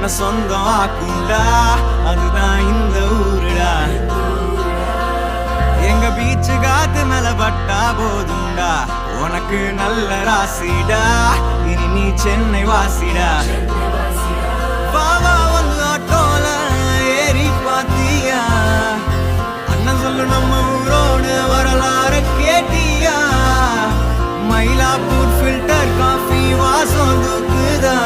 உன்னை சொந்தம் ஆக்குண்டா, அதுதான் இந்த ஊருடா. எங்க பீச்சு காத்து மேல பட்டா போதுண்டா, உனக்கு நல்ல ராசிடா, இனி நீ சென்னை வாசிடா. பாவா வந்து ஆட்டோல ஏறி பாத்தியா, அண்ணன் சொல்லு நம்ம ஊரோடு வரலாறு கேட்டியா. மயிலாப்பூர் ஃபில்டர் காஃபி வாசம் தூக்குதா.